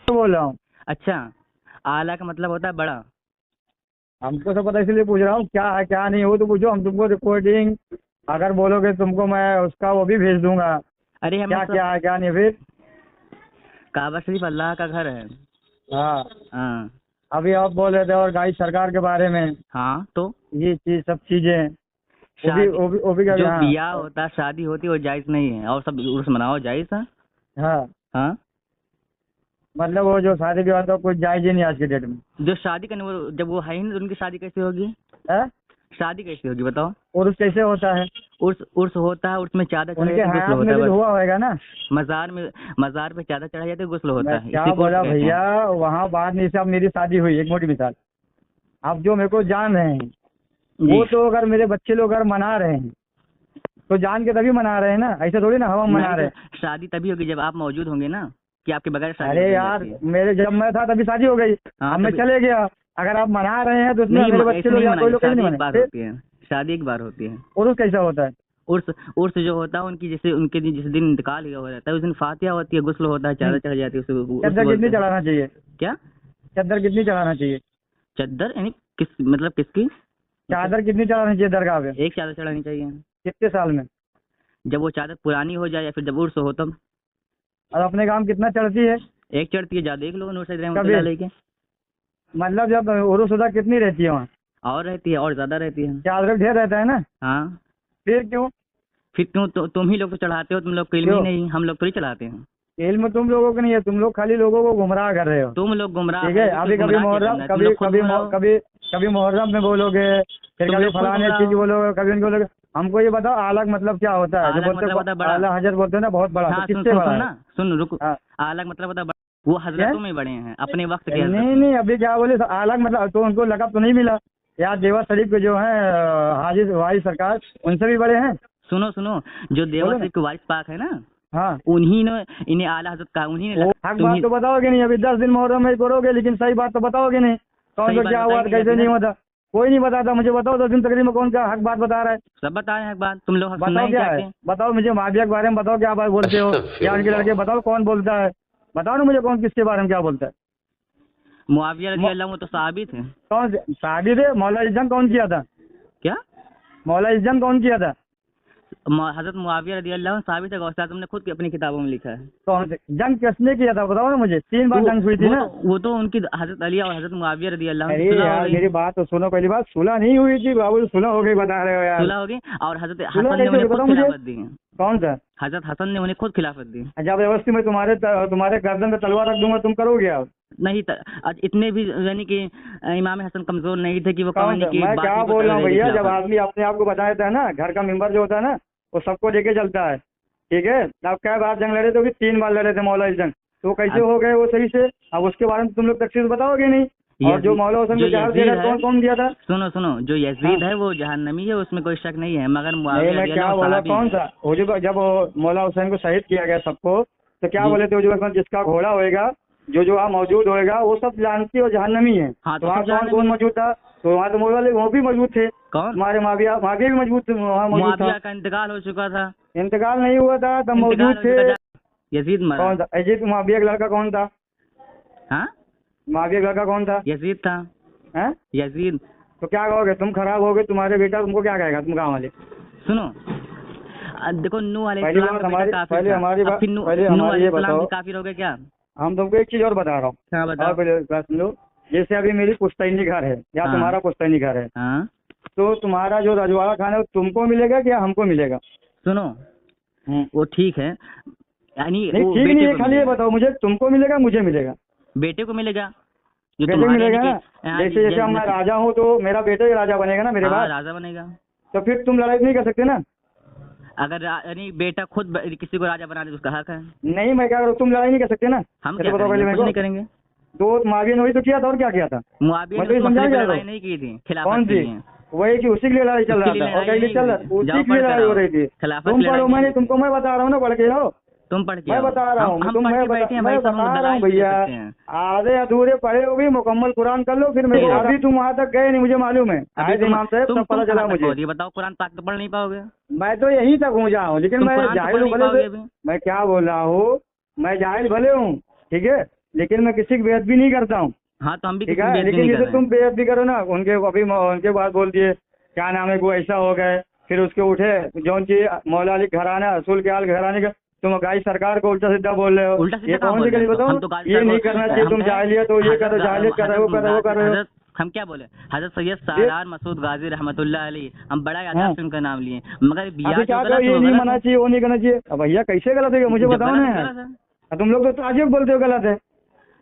बोल रहा हूँ। अच्छा, आला का मतलब होता है बड़ा। हमको तो पता, इसलिए पूछ रहा हूँ क्या है क्या नहीं, हो तो पूछो, हम तुमको रिकॉर्डिंग अगर बोलोगे तुमको मैं उसका वो भी भेज दूंगा, अरे हमें क्या सब क्या है क्या नहीं फिर। काबा शरीफ अल्लाह का घर है। हाँ, हाँ अभी आप बोल रहे थे और गाइड सरकार के बारे में, हाँ, तो ये चीज सब चीजें, शादी वो भी क्या, जो हाँ बियाह होता है, शादी होती है, वो जायज नहीं है, और सब उर्स मनाओ जायज है। हाँ। हाँ, मतलब वो जो शादी विवाह तो कुछ जायज ही नहीं आज के डेट में जो शादी करने वो जब वो है ही नहीं तो उनकी शादी कैसे होगी? है। शादी कैसे होगी बताओ? और उस कैसे होता है? उर्स उर्स होता है, उर्स में चादर चढ़ाई उनके जाती है, गुस्ल हयात होता में है भी तो बस। हुआ होगा ना। मजार पे चादर चढ़ाई जाती है, गुस्ल होता मैं है, क्या इसी को उर्स बोला कहते भैया, हैं। वहाँ बात नहीं से अब मेरी शादी हुई, एक मोटी मिसाल, आप जो मेरे को जान रहे हैं, जी। वो तो अगर मेरे बच्चे लोग अगर मना रहे हैं तो जान के तभी मना रहे हैं ना, ऐसे थोड़ी ना हवा में मना नहीं रहे तो हैं। शादी तभी होगी जब आप मौजूद होंगे ना, कि आपके बगैर शादी अरे नहीं यार, जाती है। मेरे जब मैं था तभी शादी हो गई, हाँ अब मैं तभी। चले गया, अगर आप मना रहे हैं तो उसमें नहीं मेरे बच्चे ऐसे लोग नहीं या कोई मनाई, लोग कैसे नहीं शादी एक मने बार फिर। होती है। शादी एक बार होती है। और कैसा होता है? उर्स उर्स जो होता है उनकी, जैसे उनके जिस दिन इंतकाल हो जाता है उस दिन फातिहा होती है, गुस्ल होता है, चादर चढ़ जाती है, उसे उर्स चद्दर बोलते कितनी हैं। चढ़ाना चाहिए? क्या? चद्दर कितनी चढ़ाना चाहिए? चद्दर यानी किस मतलब किसकी? मतलब चादर कितनी चढ़ानी चाहिए दरगाह पे? एक चादर चढ़ानी चाहिए। कितने साल में? जब वो चादर पुरानी हो जाए या फिर जब उर्स हो तब। और अपने काम कितना चढ़ती है? एक चढ़ती है, जा देख लो नूर सैयद कभी, रहमतुल्लाह अलैह के। मतलब जब उर्स होता कितनी रहती है वहाँ? और रहती है, और ज्यादा रहती है। चादर ढेर रहता है ना, हाँ। फिर क्यों? फिर क्यों? तुम ही लोग तो चढ़ाते हो, तुम लोग को इल्म ही क्यों? नहीं, हम लोग थोड़ी चढ़ाते हैं। इल्म तुम लोगों को नहीं है, तुम लोग खाली लोगों को गुमराह कर रहे हो। तुम लोग गुमराह ठीक है है, भी, तो अभी कभी गुमराह क्या मुहर्रम, करना है, तुम कभी लोग खुद कभी गुमराह हो। कभी कभी मुहर्रम में बोलोगे, फिर तुम कभी लोग खुद फलाने गुमराह चीज हो। बोलोगे, कभी उनको बोलोगे। हमको ये बताओ अलग मतलब क्या होता है, जो आला का बोलते मतलब हैं होता है बड़ा। आला हजरत बोलते हैं ना बहुत बड़ा, तो हाँ सुन किससे सुन बड़ा सुन है? ना, सुन रुक। हाँ। आला का मतलब होता है बड़ा। वो क्या? हजरतों में बड़े हैं, अपने वक्त के हजरत नहीं में। नहीं, अभी क्या बोले अलग मतलब, तो उनको लकब तो नहीं मिला यार, देवा शरीफ के जो है हाजिर वाइस सरकार, उनसे भी बड़े हैं। सुनो सुनो, जो देवा बोलो ना। शरीफ के वारिस पाक है ना, हाँ, उन्हीं ने इन्हें आला हजरत कहा, उन्हीं ने वो हक बात तुम्ही तो बताओगे नहीं, अभी 10 दिन मुहर्रम में करोगे, लेकिन सही बात तो बताओगे नहीं, कौन सही सा बात क्या बताई हुआ नहीं कैसे जाती नहीं ना। हुआ था। कोई नहीं बताता, मुझे बताओ 10 दिन तकरीब में कौन क्या हक बात बता रहा है? सब बता रहे हैं एक बात, तुम लोग हक सुनना बताओ ही क्या है, चाहते हैं। बताओ मुझे माविया के बारे में बताओ, क्या बात बोलते हो, या उनके लड़के अस्तगफिरुल्लाह। बताओ कौन बोलता है, बताओ ना मुझे कौन किसके बारे में क्या बोलता है। मुआविया रजी अल्लाह वो तो सहाबी थे। कौन से शादी थे? मौला इज्जत कौन किया था? क्या? मौला इज्जत कौन किया था? हजरत मुआविया रजी अल्लाह सहाबी थे, गौसे आज़म ने खुद अपनी किताबों में लिखा है। कौन से जंग किसने किया था बताओ ना मुझे, 3 बार जंग हुई थी ना। वो तो उनकी हजरत अली और हजरत मुआविया रजी अल्लाह की अरे सुलह हो यार गई। मेरी बात तो सुनो, पहली बात सुलह नहीं हुई थी बाबू, सुलह हो गई बता रहे हो यार। सुलह हो गई, और हजरत सुलह हसन ने कैसे हुई उन्हें खुद बताओ मुझे, खिलाफत दी है। कौन सा? हजरत हसन ने उन्हें खुद खिलाफत दी। जबरदस्ती में तुम्हारे गर्दन पे तलवार रख दूंगा, तुम करोगे आप? नहीं आज इतने भी यानी कि इमाम हसन कमजोर नहीं थे कि वो कौन कहानी सा? की मैं क्या बात को बोल कर रहा हूँ रहे थे भैया, जब खिलाफत। आदमी अपने आप को बता देता है ना, घर का मेंबर जो होता है ना, वो सबको लेके चलता है। ठीक है, अब क्या बार जंग लड़े थे? भी 3 बार लड़े थे मौला जंग, तो कैसे अब हो गए वो सही से? अब उसके बारे में तुम लोग तफसील बताओगे नहीं। और जो मौला हुसैन जो को जहर यजीद दिया है, कौन कौन दिया था? सुनो सुनो, जो हाँ, यजीद है वो जहन्नमी है, उसमें कोई शक नहीं है, मगर नहीं मुआविया मैं रजी अल्लाह क्या वो बोला, सहाबी कौन हैं। सा वो जब वो मौला हुसैन को शहीद किया गया सबको, तो क्या जी। बोले थे? जो जिसका घोड़ा होएगा, जो वहाँ मौजूद होएगा, वो सब जानती और जहन्नमी है। हाँ तो तो वहाँ सब कौन जहन्नमी कौन है। मौजूद था? तो वहाँ तो मौला वो भी मौजूद थे, कौन? तुम्हारे माविया माविया भी मौजूद थे, वहाँ मौजूद था। मुआविया का इंतकाल हो चुका था। इंतकाल नहीं हुआ था तब इंतकाल मौजूद हो थे। चुका यजीद मरा। कौन था? अजीत माविया का लड़का कौन था? हाँ, माविया का लड़का कौन था? यजीद था। हैं? यजीद। तो क्या कहोगे तुम? खराब हो गए, तुम्हारे बेटा तुमको क्या कहेगा, तुम गाँव वाले? सुनो, देखो नूह पहली अलैहिस्सलाम बात का बेटा हमारी, काफिर पहले था। हमारी अब बात, फिर पहले नूह हमारी ये अलैहिस्सलाम भी बताओ, काफिर हो गए क्या? हम तुमको एक चीज और बता रहा हूँ। हाँ और बताओ। पहले बात सुन लो, जैसे अभी मेरी पुश्तैनी घर है या हाँ तुम्हारा पुश्तैनी घर है, हाँ। तो तुम्हारा जो रजवाड़ा खाना है वो तुमको मिलेगा कि या हमको मिलेगा? सुनो, वो ठीक है, यानी नहीं वो ठीक नहीं बेटे है, को खाली ये मिलेगा। बताओ मुझे, तुमको मिलेगा मुझे मिलेगा? बेटे को मिलेगा, जो बेटे को तुम्हारे मिलेगा यानी ना। कि हाँ, जैसे जैसे मैं राजा हूँ तो मेरा बेटा ही राजा बनेगा ना मेरे हाँ बाद, राजा बनेगा। तो फिर तुम लड़ाई नहीं कर सकते ना। अगर यानी बेटा खुद किसी को राजा बना दे तो उसका हक है। नहीं मैं क्या करूँ, तुम लड़ाई नहीं कर सकते ना। हम ये क्या तो बताओ करेंगे? पहले मेरे कुछ नहीं को। करेंगे। तो माविया ने वही तो किया था, और क्या किया था? मुआविया मैं ने तो उस ये समझा मसले पे क्या लड़ाई रहा नहीं की थी हूँ। खिलाफत कौन के सी? लिए। वही कि उसी के लिए लड़ाई चल उसके रहा लिए था, और लड़ाई कहीं नहीं चल की रहा, थी, उसी जाओ के लिए पढ़ कर लड़ाई हो आओ। रही थी। खिलाफत तुम की लड़ाई पढ़ो, नहीं मैंने की थी। तुमको मैं बता रहा हूँ ना, पढ़ के रहो। तुम पढ़ के मैं आओ। बता रहा हूँ, हम तुम पढ़ के मैं बैठे हैं मैं भाई साहब, हम बता रहा हूँ दलाइल भी दे भैया। सकते हैं। आधे अधूरे पढ़े हो भी, मुकम्मल कुरान कर लो फिर मैं अभी तुम वहाँ तक गए नहीं, मुझे मालूम है। अभी आए इमाम साहब सब तुम पता चला कहाँ तक मुझे। पहुँच गए बताओ? कुरान पाक तो पढ़ नहीं पाओगे। मैं तो यहीं तक हूँ जहाँ हूँ, लेकिन तुम मैं कुरान तो जाहिल पढ़ हूँ नहीं भले पाओगे से। अभी। मैं क्या बोल रहा हूँ, मैं जाहिल भले हूँ, ठीक है, लेकिन मैं किसी की बेइज्जती नहीं करता हूँ, हाँ तो हम भी ठीक किसी की है। बेइज्जती लेकिन नहीं कर जैसे रहे तुम हैं। बेइज्जती करो ना, उनके बाद बोल दिए क्या नाम है, वो ऐसा हो गए, फिर उसके उठे जौन चीज मौला अली घराना, रसूल के आल घराने का, तुम गाई सरकार को उल्टा सीधा बोल रहे हो। उल्टा सीधा ये कहाँ कौन बोल सी रहे गली हैं? तो बताओ, हम तो गाजी ये सर नहीं को करना चाहिए, हम तुम कहें जाहिलियत हो, ये करो जाहिलियत कर रहे हो, कर रहे हो, कर रहे हो। हजरत हम क्या बोले, हजरत सैयद ये सालार मसूद गाजी रहमतुल्लाह अलैह, हम बड़ा हाँ, आदाब से उनका नाम लिए, मगर अभी यहाँ जो क्या करो, गलत है ये वो नहीं गलत मना है, चाहिए, वो नहीं करना चाहिए। अब भैया कैसे गलत है, मुझे जब बताओ गलत ना है यार। गलत है। तुम लोग तो ताजुब बोलते हो गलत है,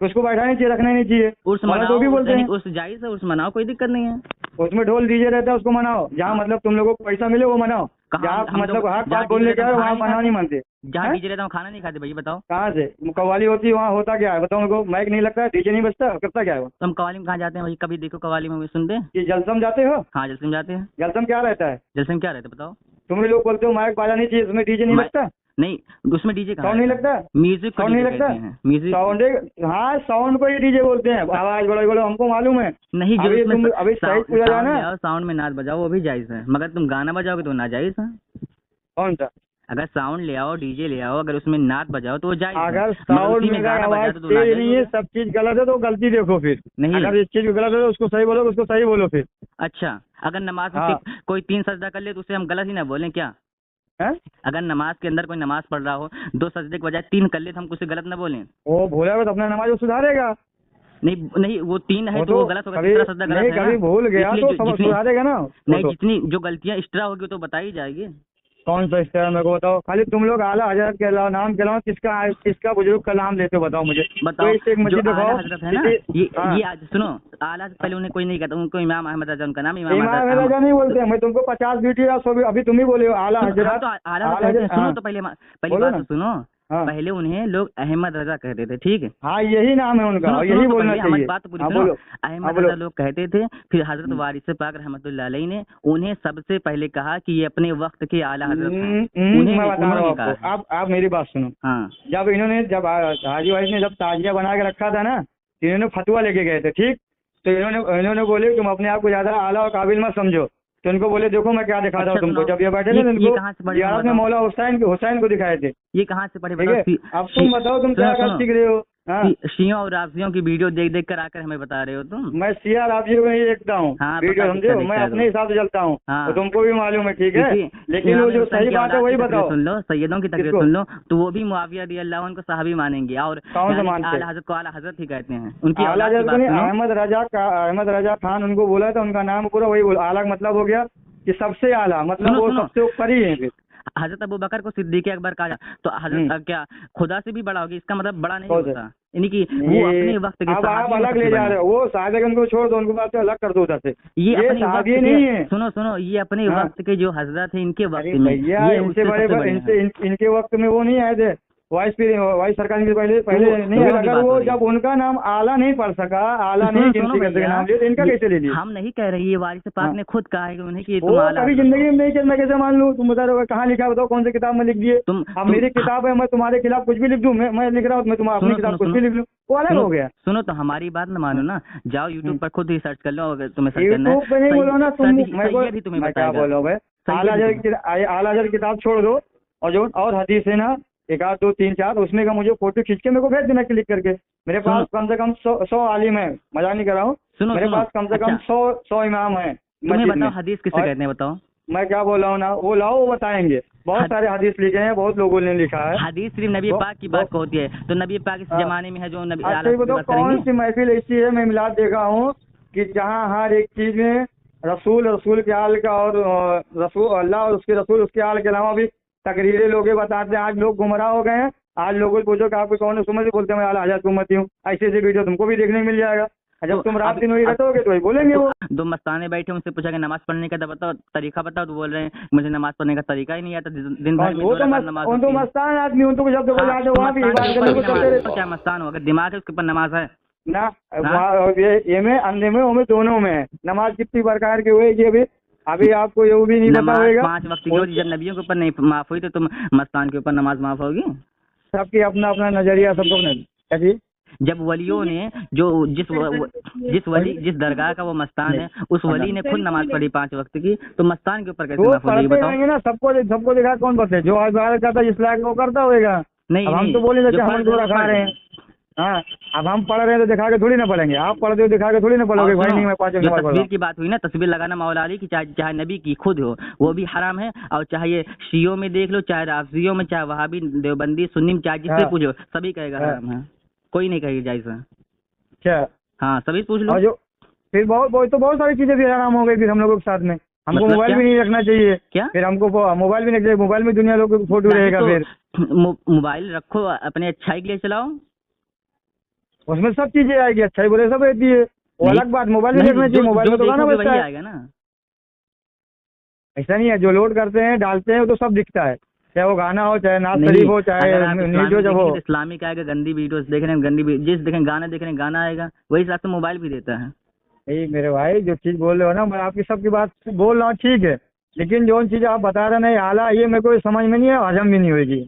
तो उसको बैठाना नहीं चाहिए, रखना ही नहीं चाहिए, उर्स मना तो मनाओ, भी उर्स बोलते यानी हैं। उर्स जायज है, उर्स मनाओ, कोई दिक्कत नहीं है। उसमें ढोल डीजे रहता है, उसको मनाओ, जहाँ हाँ, मतलब तुम लोगों को पैसा मिले वो मनाओ। कहाँ जहाँ हम लोग मतलब हाथ जहाँ पाथ डीजे बोलने रहता क्या है है हम खाना वहाँ नहीं मना खाते, नहीं मानते जहाँ हैं। डीजे रहता है हम खाना नहीं खाते भैया बताओ। कहाँ से कव्वाली होती है वहाँ होता क्या है बताओ उनको, माइक नहीं लगता, डीजे नहीं बजता, करता क्या है वो? तो हम कव्वाली में कहाँ जाते हैं भाई, कभी देखो कव्वाली में सुनते हैं? कि जलसम जाते हो? हाँ जलसे में जाते हैं। जलसम क्या रहता है? जलसे में क्या रहता है बताओ? तुम भी लोग बोलते हो माइक बाजा नहीं चाहिए, उसमें डीजे नहीं मैं लगता, नहीं, उसमें डीजे कहाँ साउंड नहीं रहता है? लगता, म्यूजिक को साउंड नहीं डीजे लगता, कहते हैं, म्यूजिक। साउंड। हाँ साउंड को ही डीजे बोलते हैं, आवाज बड़ो बड़ो हमको मालूम है। नहीं, जो अभी उसमें तुम अभी सही पूजा साउंड जाना, ले आओ, साउंड में नाच बजाओ, वो भी जायज है, मगर तुम गाना बजाओगे तो नाजायज है। कौन सा? अगर साउंड ले आओ, डीजे ले आओ, अगर उसमें नाच बजाओ तो वो जायज है, अगर मगर साउंड उसी में में गाना आवाज बजा दो तो तेज नाजायज नहीं हो है, गया। सब चीज गलत है तो गलती देखो फिर। नहीं, अगर इस चीज गलत है तो उसको सही बोलो, उसको सही बोलो फिर। अच्छा, अगर नमाज में हाँ कोई 3 सजदा कर ले तो उसे हम गलत ही ना बोलें क्या? है, अगर नमाज के अंदर कोई नमाज पढ़ रहा हो, 2 सजदे के बजाय 3 कर ले तो हम उसे गलत ना बोलें? वो भूलेगा तो अपना नमाज वो सुधारेगा। नहीं नहीं, वो 3 है वो तो वो गलत होगा, कभी तीसरा सजदा नहीं, गलत है कभी ना। भूल गया इसलिए तो जो जितनी सुधारेगा ना वो नहीं, तो। जितनी जो गलतियां एक्स्ट्रा होगी तो बताई जाएगी। कौन सा स्टाइल मेरे को बताओ, खाली तुम लोग आला हजरत के अलावा नाम के अलावा किसका बुजुर्ग का नाम लेते हो बताओ मुझे। बताओ, कोई एक जो मस्जिद आला दिखाओ हजरत है ना, हाँ। ये आज सुनो, आला से पहले उन्हें कोई नहीं कहता, उनको इमाम अहमद रजा उनका नाम, इमाम इमाम अहमद। रजा नहीं बोलते हैं, मैं तुमको 50 वीडियो या 100 अभी तुम ही बोले हो आला हम हजरत। तो आला आला कहते हैं, हजरत, सुनो हाँ। तो पहले बोलो बात ना। तो सुनो। हाँ पहले उन्हें लोग अहमद रजा कहते थे, ठीक है? हाँ यही नाम है उनका, सुनो और सुनो यही तो बोलना पहले हमारी चाहिए। बात तो पूरी हाँ सुनो। बोलो। हाँ अहमद बोलो। रजा लोग कहते थे, फिर हजरत वारिस पाक रहमतुल्लाह अलैह ने उन्हें सबसे पहले कहा कि ये अपने वक्त के आला हजरत हैं। मैं बता रहा हूँ उन्होंने कहा आपको, है। आप मेरी बात सुनो। हाँ जब हाजी वारिस ने जब ताजिया बना के रखा था ना, तो इन्होंने फतवा लेके गए थे, ठीक। तो इन्होंने बोले तुम अपने आप को ज्यादा आला और काबिल मत समझो, तो इनको बोले देखो मैं क्या दिखाता हूँ अच्छा तुमको। सुनो, जब ये बैठे थे ये तो इनको कहाँ से पढ़े जियारत में बताओ? मौला हुसैन को दिखाए थे, ये कहाँ से पढ़े ठीक बताओ? है। अब तुम बताओ तुम क्या सुनो, सीख रहे हो? हाँ शियों और राफजियों की वीडियो देख देख कर आकर हमें बता रहे हो तुम। मैं सिया राजी को नहीं देखता हूँ हाँ, वीडियो, पता समझे, दिखता मैं है अपने तो। हिसाब से चलता हूँ, हाँ। तो तुमको भी मालूम है, ठीक है। लेकिन इमाम वो जो हुसैन सही की बात है औलाद वही की तकरीर बताओ। सुन लो, सैयदों की तकरीर किसको? सुन लो, तो वो भी मुआविया रज़ियल्लाहु अन्हु को सहाबी मानेंगे, और कौन से यानी मानते? आला हजरत को आला हजरत ही कहते हैं। उनकी आला औलाद की हजरत बात ने सुनो। अहमद रजा खान उनको बोला था, उनका नाम पूरा वही बोला। आला का मतलब हो गया कि सबसे आला, मतलब सुनो, वो सुनो। सबसे ऊपर ही है फिर। हजरत अबू बकर को सिद्दीक अकबर कहा जाता, तो हजरत क्या खुदा से भी बड़ा होगी, इसका मतलब बड़ा नहीं कौन से? होता, यानी कि वो अपने वक्त के अब आप सहाबी में अलग सबसे ले जा बड़े रहे हो, वो साहब उनको छोड़ दो, उनको बात से अलग कर दो उधर से। ये अपने वक्त सहाबी के नहीं है। सुनो सुनो, ये अपने हाँ। वक्त के जो हजरत है इनके वक्त अरे में भैया ये इनसे उससे बड़े सबसे बड़े हैं। इनके वक्त में वो नहीं आए थे, वाइस सरकार के पहले नहीं आए। दोनों की अगर बात हो वो रही है। जब उनका नाम आला नहीं पढ़ सका, आला नहीं गिनती कर सके नाम लिए, तो इनका कैसे ले लिए? हम नहीं कह रहे, ये वारिस पाक हाँ। ने खुद कहा है कि उन्हें कि वो तुम आला कभी हजरत जिंदगी हो। में नहीं किया, मैं कैसे मान लूँ? तुम बता रहे हो कहाँ लिखा है, बताओ कौन सी किताब में लिख दिए? अब मेरी किताब है, मैं तुम्हारे खिलाफ कुछ भी लिख दूँ, मैं लिख रहा हूँ, मैं तुम्हारी अपनी किताब कुछ भी लिख लूँ, वो अलग हो गया। सुनो तो हमारी बात न मानो ना, जाओ यूट्यूब पर खुद ही सर्च कर लो, अगर तुम्हें सर्च करना है। यूट्यूब पे नहीं बोलो ना तुम, सैयद ही तुम्हें मैं क्या बताएगा। बोलो भाई। आला हजरत किताब छोड़ दो, और जो और हदीस है ना, 1 2 3 4, उसमें का मुझे फोटो खींच के मेरे को भेज देना क्लिक करके। मेरे पास कम से कम 100 आलिम है, मजाक नहीं कर रहा हूँ। मेरे पास कम से कम 100 इमाम है तुम्हें मस्जिद बताओ में। हदीस किसे कहते हैं बताओ? मैं क्या बोल रहा हूँ ना, वो लाओ, वो बताएंगे। बहुत सारे हदीस लिखे हैं, बहुत लोगों ने लिखा है। हदीस सिर्फ नबी पाक की बात को होती है, तो नबी पाक इस जमाने में है जो नबी अच्छा आला ये की बताओ बात कौन करेंगे। सी महफिल ऐसी है, मैं मिलाद देखा हूँ कि जहाँ हर एक चीज में रसूल के आल का, और रसूल अल्लाह और उसके रसूल उसके आल के अलावा भी तकरीरें लोग बताते हैं। आज लोग गुमराह हो गए हैं। आज लोगों को पूछो कि आपको कौन है, समझ बोलते हैं मैं आला हजरत की उम्मती हूँ। ऐसे वीडियो तुमको भी देखने को मिल जाएगा। जब तुम रात दिन वही रहते होगे तो वही बोलेंगे वो। 2 मस्ताने बैठे, उनसे पूछा कि नमाज पढ़ने का बताओ, तरीका बताओ, तो बोल रहे हैं मुझे नमाज पढ़ने का तरीका ही नहीं आता, दिन भर में 2 रकात नमाज होती है। मस्तान आदमी, उनको जब देखो जाते वहाँ भी इबादत करने को चलते रहते। क्या मस्तान हो, अगर दिमाग है उसके ऊपर नमाज है ना, ये में अंधे में वो दोनों में है। नमाज कितनी प्रकार की होगी अभी आपको ये भी नहीं पता होगा। 5 वक्त की होती, जब नबियों के ऊपर नहीं माफ हुई तो तुम मस्तान के ऊपर नमाज माफ होगी? सबकी अपना अपना नजरिया, सबको कैसी। जब वलियों ने जो जिस दरगाह का वो मस्तान है, उस वली ने खुद नमाज पढ़ी 5 वक्त की, तो मस्तान के ऊपर कैसे माफ होगी बताओ? ना सबको दिखा कौन पढ़ते, जो इबादत करता है जिस लायक वो करता होगा। नहीं हम तो बोले हम रखा रहे हैं। हाँ, अब हम पढ़ रहे हैं तो दिखा के थोड़ी ना पढ़ेंगे, आप पढ़ते हो दिखा के थोड़ी ना पढ़ोगे। भाई नहीं मैं 5 जो नंबर पढ़ रहा तस्वीर की बात हुई ना, तस्वीर लगाना मौला अली की, चाहे चाहे नबी की खुद हो, वो भी हराम है। और चाहे ये शियों में देख लो, चाहे राफजियों में, चाहे वहाबी, देवबंदी, सुन्नी में, चाहे जिससे हाँ, पूछो, सभी कहेगा हाँ, हराम है, कोई नहीं कहेगा जायज है। क्या? हाँ, सभी पूछ लो। और जो फिर बहुत सारी चीजें भी हराम हो गई फिर हम लोगों के साथ में। हमको मतलब मोबाइल क्या? भी नहीं रखना चाहिए। क्या? फिर हमको मोबाइल भी नहीं चाहिए, मोबाइल में दुनिया लोगों की फोटो रहेगा। तो फिर मोबाइल रखो, अपने अच्छाई के लिए चलाओ। उसमें सब चीजें आएगी, अच्छा ही बुरे सब रहती है, वो नहीं, अलग बात। मोबाइल भी नहीं, देखना चाहिए, मोबाइल में तो गाना देखोगे बजता वही है। आएगा ना। ऐसा नहीं है, जो लोड करते हैं डालते हैं वो तो सब दिखता है, चाहे वो गाना हो, चाहे नाज शरीफ हो, चाहे अगर आप न्यूज हो, इस्लामिक जब हो। देखेंगे तो इस्लामिक आएगा, गंदी वीडियोस देख रहे हैं गंदी जिस देखें गाना देख रहे हैं गाना आएगा, वही हिसाब से मोबाइल भी देता है। यही मेरे भाई जो चीज बोल रहे हो ना, मैं आपकी सबकी बात बोल रहा हूँ, ठीक है, लेकिन जो चीज आप बता रहे नहीं आला, ये मेरे को समझ में नहीं है, हजम भी नहीं होगी।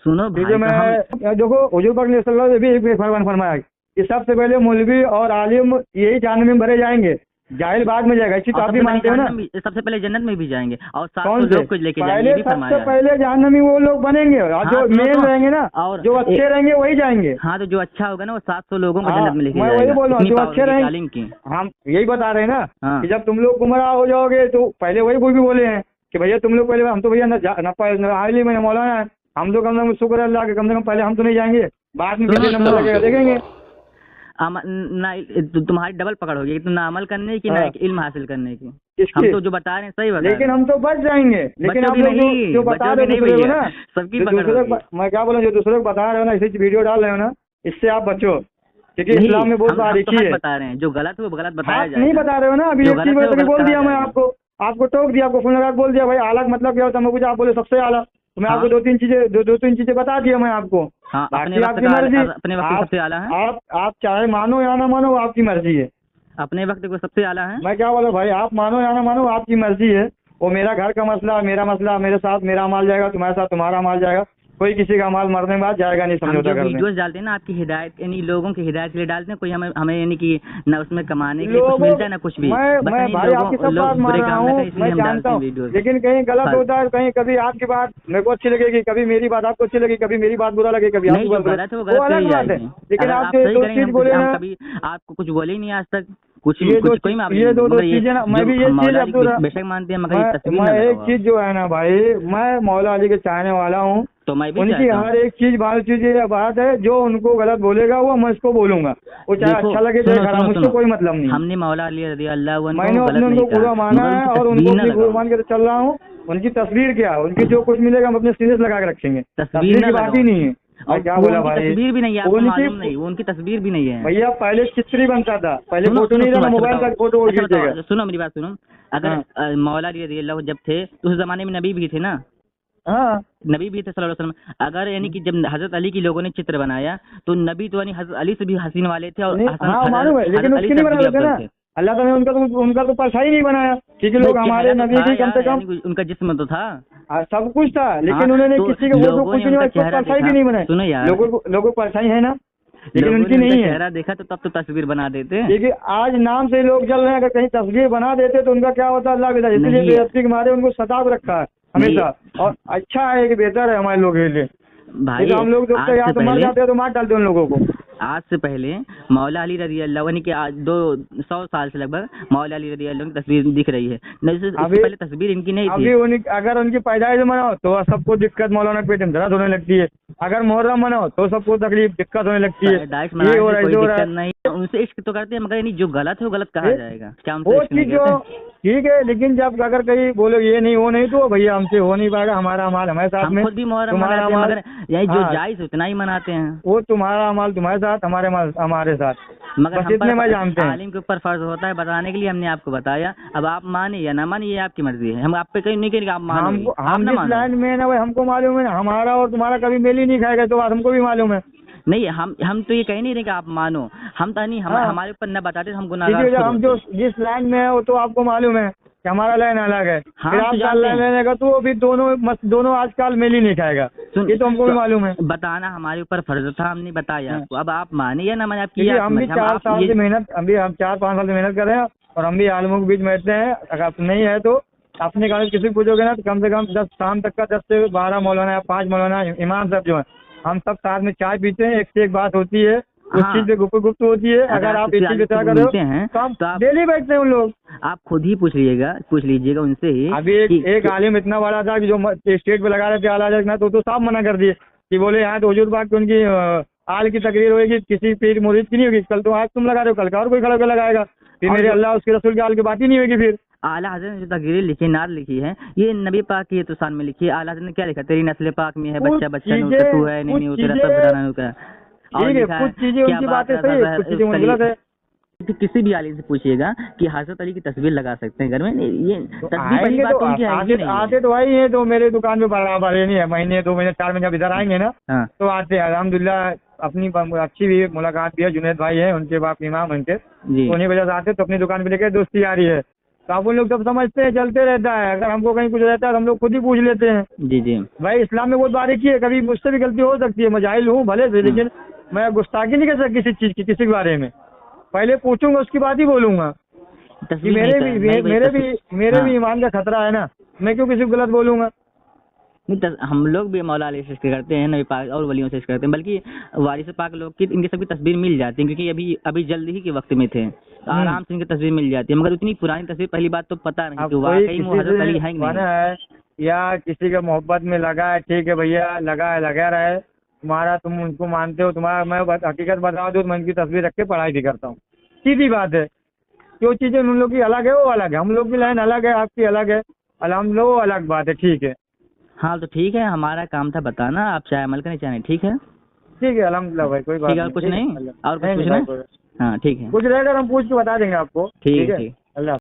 सुनो ठीक भाई, है, मैं देखो हुजूर पाक ने सल्लल्लाहु अलैहि वसल्लम भी एक फरमान फरमाया कि सबसे पहले मौलवी और आलिम यही जहन्नम में भरे जाएंगे, जाहिल बाद में जाएगा। इसी तो आप भी मानते हो ना। सबसे पहले जन्नत में भी जाएंगे और 700 कौन से? लोग को लेके जाएंगे, पहले ये भी सबसे फरमाया है। पहले जहन्नमी वो लोग बनेंगे, और हाँ, जो सुनो मेन तो, रहेंगे ना, और जो अच्छे रहेंगे वही जाएंगे। हाँ, तो जो अच्छा होगा ना वो 700 लोगों को हाँ, जन्नत में लेके मैं जाएगा। वही बोल रहा हूँ, इतनी जो पावर अच्छे होगी रहेंगे। तालीम की। हम यही बता रहे हैं ना हाँ। कि जब तुम लोग गुमराह हो जाओगे तो पहले वही कोई भी बोले हैं कि भैया तुम लोग पहले, हम तो भैया आली में मौलाना है, हम तो कम से कम शुक्र है अल्लाह के, कम से कम पहले हम तो नहीं जाएंगे, बाद में कितने नंबर लगेगा देखेंगे। तुम्हारी डबल पकड़ होगी, तुम ना अमल करने की ना इल्म हासिल करने की। किसकी? हम तो जो बता रहे हैं सही बता रहे हैं। लेकिन हम तो बच जाएंगे, लेकिन आप लोग जो बता रहे हो दूसरे को ना, सबकी पकड़ होगी। मैं क्या बोला, जो दूसरे को बता रहे हो ना, इसी वीडियो डाल रहे हो ना, इससे आप बचो, क्योंकि इस्लाम में बहुत बारीकी है। बता रहे हैं, जो गलत है वो गलत बताया जाए। नहीं बता रहे हो ना, अभी एक चीज बोल दिया मैं आपको टोक दिया, आपको फोन लगा बोल दिया भाई आला मतलब क्या होता है, मैं कुछ आप बोले सबसे आला, तो मैं आपको दो तीन चीजें बता दिया मैं आपको। हाँ, बाकी आपकी मर्जी, अपने वक्त सबसे आला है। आप चाहे मानो या ना मानो, आपकी मर्जी है। अपने वक्त को सबसे आला है। मैं क्या बोला भाई, आप मानो या ना मानो आपकी मर्जी है, वो मेरा घर का मसला, मेरा मसला, मेरे साथ मेरा माल जाएगा, तुम्हारे साथ तुम्हारा माल जाएगा, कोई किसी का माल मरने के बाद जाएगा नहीं समझौता करने। वीडियोस डालते हैं ना आपकी हिदायत, यानी लोगों की हिदायत के लिए डालते हैं, कोई हमें यानी कि ना उसमें कमाने के लिए कुछ मिलता है ना कुछ भी। मैं भाई आपकी सब बात मान रहा हूँ, मैं जानता हूँ, लेकिन कहीं गलत होता है, कहीं कभी आपकी बात मेरे को अच्छी लगेगी, कभी मेरी बात आपको अच्छी लगेगी, कभी मेरी बात बुरा लगे, कभी आपकी बात गलत है वो अलग बात है। लेकिन आप दो चीज बोले ना, कभी आपको कुछ बोले ही नहीं आज तक, कुछ ये दो चीजें ना, मैं भी ये चीज बेशक मानते हैं, मगर मैं एक चीज जो है ना भाई, मैं मौला अली के चाहने वाला हूँ, तो मैं भी उनकी हर एक चीज ये बात है, जो उनको गलत बोलेगा वो मैं इसको बोलूंगा, वो चाहे अच्छा लगे चाहे खराब, मुझको कोई मतलब नहीं। हमने मौला अली रज़ी अल्लाह अन्हु मैंने अपने उनको पूरा माना है और उनको अपनी गुरु मान के चल रहा हूँ। उनकी तस्वीर क्या, उनकी जो कुछ मिलेगा हम अपने सीने से लगा के रखेंगे, तस्वीर की बात ही नहीं है। और क्या बोला भाई, तस्वीर भी नहीं है, आपको मालूम नहीं, वो उनकी तस्वीर भी नहीं है भैया, पहले चित्र ही बनता था, पहले फोटो नहीं था, मोबाइल का फोटो खींचेगा। सुनो मेरी बात सुनो, अगर मौला अली रज़ी अल्लाह जब थे तो उस जमाने में नबी भी थे ना। हाँ, नबी भी थे सल्लल्लाहु अलैहि वसल्लम। अगर यानी कि जब हजरत अली की लोगों ने चित्र बनाया तो नबी तो यानी हजरत अली से भी हसीन वाले थे, और मालूम है, लेकिन उसकी नहीं बना ना, अल्लाह ताला ने उनका तो परछाई नहीं बनाया, क्योंकि लोग हमारे नबी की कम से कम उनका जिस्म तो था, सब कुछ था, लेकिन उन्होंने किसी का वो कुछ नहीं, परछाई भी नहीं बनाई। सुनो यार, लोगों को परछाई है ना, लेकिन उनकी नहीं है। चेहरा देखा तो तब तो तस्वीर बना देते, देखिए आज नाम से लोग चल रहे हैं, अगर कहीं तस्वीर बना देते तो उनका क्या होता अल्लाह के, इसलिए बेइज्जती के मारे उनको सताव रखा है हमेशा, और अच्छा है कि बेहतर है हमारे लोगों के लिए भाई। हम लोग जो यहाँ तो मर जाते हैं तो मार डालते हैं उन लोगों को। आज से पहले मौला अली रज़ी अल्लाह यानी कि आज 200 साल से लगभग मौला अली रज़ी अल्लाह की तस्वीर दिख रही है, इससे पहले तस्वीर इनकी नहीं थी। अभी अगर उनकी पैदाइश मनाओ तो सबको दिक्कत, मौलाना पेट में दर्द होने लगती है, अगर मुहर्रम मनाओ तो सबको तकलीफ दिक्कत होने लगती है। ये हो रहा है नहीं, उनसे इश्क तो करते हैं, मगर नहीं, जो गलत है वो गलत कहा जाएगा, क्या वो चीज जो ठीक है, लेकिन जब अगर कहीं बोलो ये नहीं वो नहीं, तो भैया हमसे हो नहीं पाएगा, हमारा माल हमारे साथ में, खुद भी तुम्हारा माल यही जो जायज उतना ही मनाते हैं, वो तुम्हारा माल तुम्हारे साथ, हमारे माल हमारे साथ, मगर इतने मैं जानते हैं। आलिम के ऊपर फर्ज होता है बताने के लिए, हमने आपको बताया, अब आप माने या ना माने ये आपकी मर्जी है, हम आप पे कहीं नहीं कहेंगे आप मानो, हम जिस लाइन में ना भाई हमको मालूम है, हमारा और तुम्हारा कभी मेल ही नहीं खाएगा, तो बात हमको भी मालूम है। नहीं, हम तो ये कह नहीं रहे कि आप मानो, हम तो नहीं, हमारे ऊपर न बताते हम गुनाहगार। हम जो जिस लाइन में है वो तो आपको मालूम है कि हमारा लाइन अलग है, फिर आपका लाइन लेने का तो भी दोनों आजकल मेल ही नहीं खाएगा, ये तो हमको भी मालूम है। बताना हमारे ऊपर फर्ज था, हमने बताया आपको, अब आप माने या ना माने आपकी। हम भी 4 साल से मेहनत, अभी हम 4-5 साल से मेहनत कर रहे हैं, और हम भी आलमों के बीच बैठते हैं, अगर नहीं है तो अपने कारण किसी को पूछोगे ना तो कम से कम 10 शाम तक का 10 से 12 मौलाना या 5 मौलाना इमाम साहब जो है, हम सब साथ में चाय पीते हैं, एक से एक बात होती है, उस हाँ। चीज पे गुप्त होती है। अगर आप एक चीज बेचा कर रहे हो तो आप डेली बैठते हैं उन लोग। आप खुद ही पूछ लीजिएगा उनसे ही। अभी एक आलिम इतना बड़ा था कि जो स्टेज पे लगा रहे थे आला हज़रत, तो साफ मना कर दिए कि बोले यहाँ तो हुजूर पाक की उनकी आल की तकरीर होगी, किसी पीर मुरीद की नहीं होगी। कल तो आज तुम लगा रहे हो, कल का और कोई खड़ा होकर लगाएगा, फिर मेरे अल्लाह उसके रसूल की आल की बात ही नहीं होगी। फिर आला हज़रत ने जो तकरीरें लिखी, नात लिखी है, ये नबी पाक की तो शान में लिखी है। आला हज़रत ने क्या लिखा? तेरी नस्ल पाक में है, बच्चा बच्चा नहीं होता, तू है नहीं होता, सब बताना होता। और कुछ चीजें उनकी बातें सही है, कुछ चीजें उनकी गलत है। किसी भी आलिम से पूछिएगा कि हज़रत अली की तस्वीर लगा सकते हैं घर में, ये तस्वीर पहली बात तो उनकी आते तो आई है, तो मेरे दुकान पे बराबर नहीं है, महीने 2 महीने 4 महीने जब इधर आएंगे ना तो आते हैं अल्हम्दुलिल्लाह। अपनी अच्छी भी मुलाकात भी है, जुनैद भाई है, उनके बाप इमाम उनके, तो उन्हीं वजह से आते, तो अपनी दुकान पे लेके दोस्ती आ रही है। तो आप उन लोग सब समझते हैं, चलते रहता है। अगर हमको कहीं कुछ रहता है तो हम लोग खुद ही पूछ लेते हैं। जी भाई इस्लाम में बहुत बारीकी है, कभी मुझसे भी गलती हो सकती है, मैं जाहिल हूँ भले से, लेकिन मैं गुस्ताखी नहीं कर सकता किसी चीज की, किसी के बारे में। पहले पूछूंगा उसकी बात ही बोलूंगा कि मेरे भी ईमान का खतरा है ना, मैं क्यों किसी को गलत बोलूंगा। हम लोग भी मौला अली से करते हैं, नबी पाक और वलियों से करते हैं, बल्कि वारिस पाक लोग की इनकी सबकी तस्वीर मिल जाती है, क्योंकि अभी जल्द ही के वक्त में थे, आराम से इनकी तस्वीर मिल जाती है। मगर उतनी पुरानी तस्वीर पहली बात तो पता नहीं कि वाकई में हज़रत अली है कि नहीं है, या किसी के मोहब्बत में लगा है, ठीक है भैया, लगा रहे तुम्हारा, तुम उनको मानते हो, तुम्हारा मैं हकीकत बता दूं, मैं उनकी तस्वीर रख के पढ़ाई भी करता हूँ, सीधी बात है। जो चीजें उन लोग की अलग है वो अलग है, हम लोग की लाइन अलग है, आपकी अलग है, अल्हम्दुलिल्लाह वो अलग बात है, ठीक है। हाँ तो ठीक है, हमारा काम था बताना, आप चाहे अमल करना चाहें, ठीक है अल्हम्दुलिल्लाह भाई, कोई बात नहीं। कुछ नहीं और कुछ पूछना है? हाँ ठीक है, कुछ रहेगा हम पूछ के बता देंगे आपको, ठीक है।